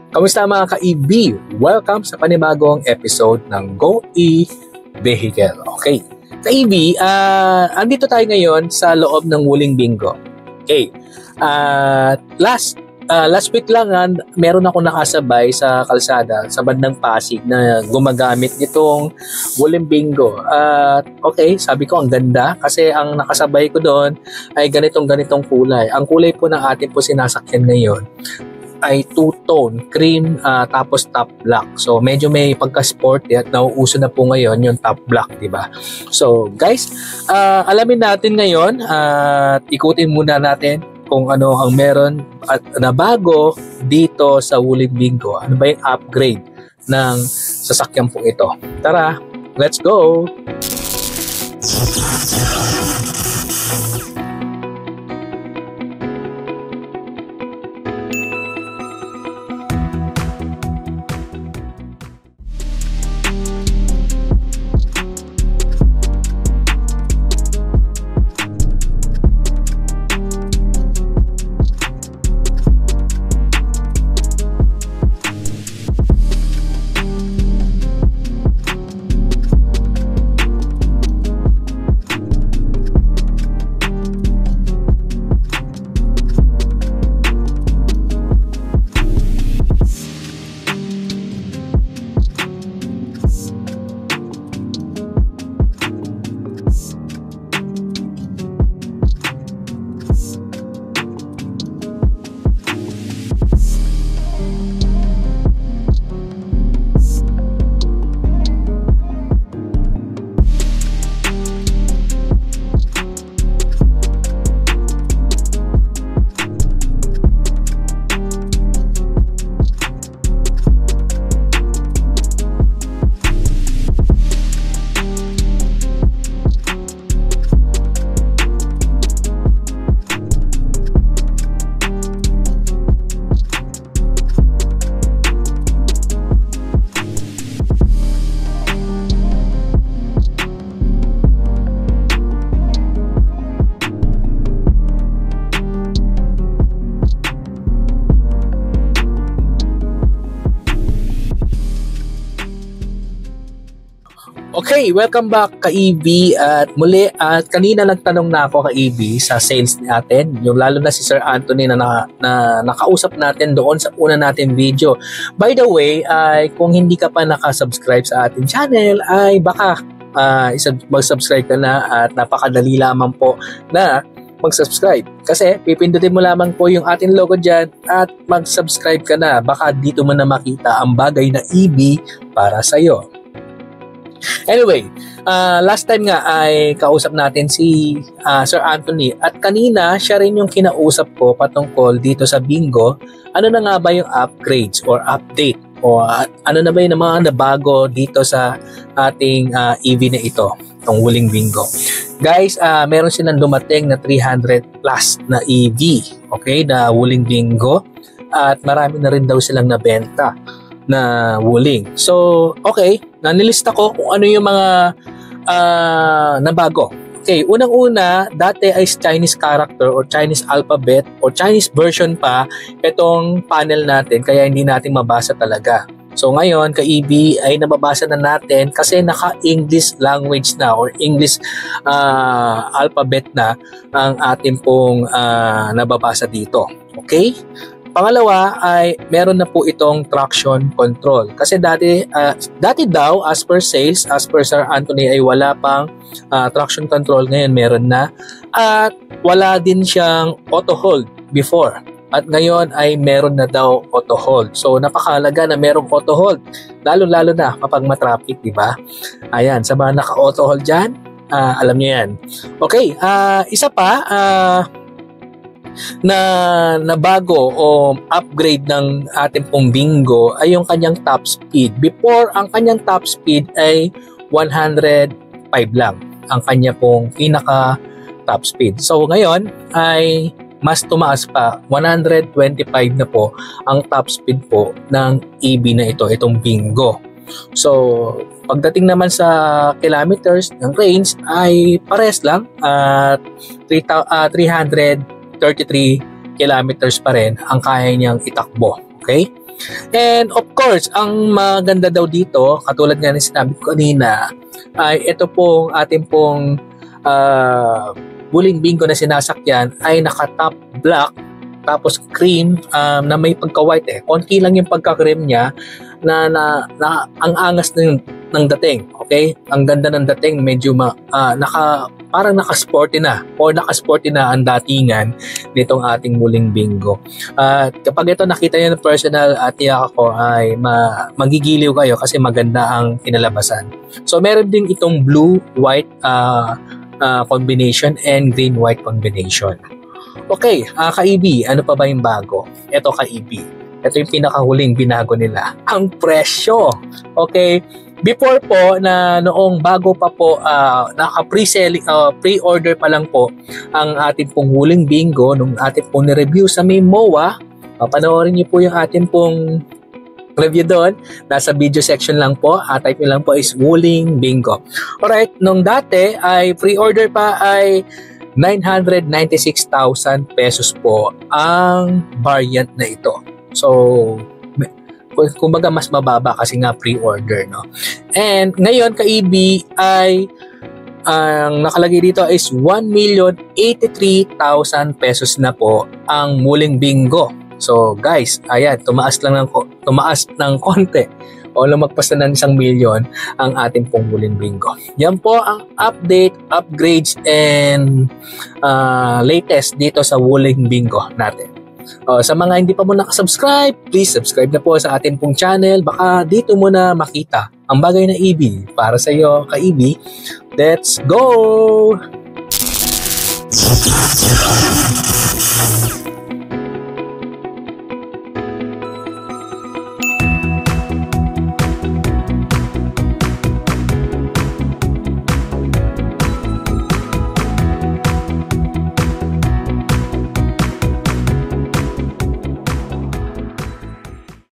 Kamusta mga ka-EB? Welcome sa panibagong episode ng Go E Vehicle. Okay, ka-EB, andito tayo ngayon sa loob ng Wuling Bingo. Okay, last week lang meron ako nakasabay sa kalsada sa bandang Pasig na gumagamit nitong Wuling Bingo. Okay, sabi ko ang ganda kasi ang nakasabay ko doon ay ganitong kulay. Ang kulay po ng ating po sinasakyan ngayon ay two-tone, cream, tapos top black. So, medyo may pagka-sporty at nauuso na po ngayon yung top black, di ba? So, guys, alamin natin ngayon at ikutin muna natin kung ano ang meron at na bago dito sa Wuling Bingo. Ano ba yung upgrade ng sasakyan po ito? Tara, let's go! Okay, welcome back ka-EB at muli at kanina nagtanong na ako ka-EB sa sales natin, yung lalo na si Sir Anthony na nakausap natin doon sa una natin video. By the way, ay kung hindi ka pa nakasubscribe sa ating channel ay baka mag-subscribe ka na at napakadali lamang po na mag-subscribe. Kasi pipindutin mo lamang po yung ating logo dyan at mag-subscribe ka na. Baka dito mo na makita ang bagay na EB para sa'yo. Anyway, last time nga ay kausap natin si Sir Anthony at kanina siya rin yung kinausap ko patungkol dito sa Bingo. Ano na nga ba yung upgrades or update o ano na ba yung mga nabago dito sa ating EV na ito, itong Wuling Bingo. Guys, meron silang dumating na 300 plus na EV, okay, na Wuling Bingo at marami na rin daw silang nabenta na Wuling. So, okay, nanilista ko kung ano yung mga nabago. Okay, unang-una, dati ay Chinese character or Chinese alphabet or Chinese version pa itong panel natin kaya hindi natin mabasa talaga. So ngayon, ka-EB ay nababasa na natin kasi naka-English language na or English alphabet na ang ating pong nababasa dito. Okay? Pangalawa ay meron na po itong traction control. Kasi dati daw as per sales, as per Sir Anthony ay wala pang traction control. Ngayon meron na. At wala din siyang auto hold before. At ngayon ay meron na daw auto hold. So napakahalaga na merong auto hold. Lalo-lalo na kapag matraffic, di ba? Ayan, sa mga naka-auto hold dyan, alam niyo yan. Okay, isa pa, na bago o upgrade ng ating pong Bingo ay yung kanyang top speed. Before, ang kanyang top speed ay 105 lang ang kanya pong pinaka top speed. So ngayon ay mas tumaas pa, 125 na po ang top speed po ng EV na ito, itong Bingo. So pagdating naman sa kilometers ng range ay pares lang at 333 kilometers pa rin ang kaya niyang itakbo. Okay? And of course, ang maganda daw dito, katulad nga ng sinabi ko kanina, ay ito pong ating pong Wuling Bingo na sinasakyan ay naka-top black tapos cream na may pagka-white konti lang yung pagka-cream niya na ang angas ng dating. Okay? Ang ganda ng dating, medyo parang naka-sporty na o naka-sporty na ang datingan nitong ating Wuling Bingo. At kapag ito nakita niyo ng personal, tiyak ako ay magigiliw kayo kasi maganda ang kinalabasan. So meron din itong blue-white combination and green-white combination. Okay, ka-EB, ano pa ba yung bago? Ito ka-EB. Ito yung pinakahuling binago nila. Ang presyo. Okay? Before po, na noong bago pa po, pre-order pa lang po ang ating pong Wuling Bingo, nung ating pong ni-review sa may MOA, panoorin niyo po yung ating pong review doon. Nasa video section lang po. Type nyo lang po is Wuling Bingo. Alright, nung dati ay pre-order pa ay 996,000 pesos po ang variant na ito. So, kumbaga mas mababa kasi nga pre-order, no? And ngayon, ka-EB ay ang nakalagay dito is 1,083,000 pesos na po ang Wuling Bingo. So, guys, ayan, tumaas ng konti o lumagpas na ng 1 milyon ang ating pong Wuling Bingo. Yan po ang update, upgrades, and latest dito sa Wuling Bingo natin. Sa mga hindi pa mo nakasubscribe, please subscribe na po sa ating pong channel. Baka dito mo na makita ang bagay na EB para sa iyo, ka-EB. Let's go!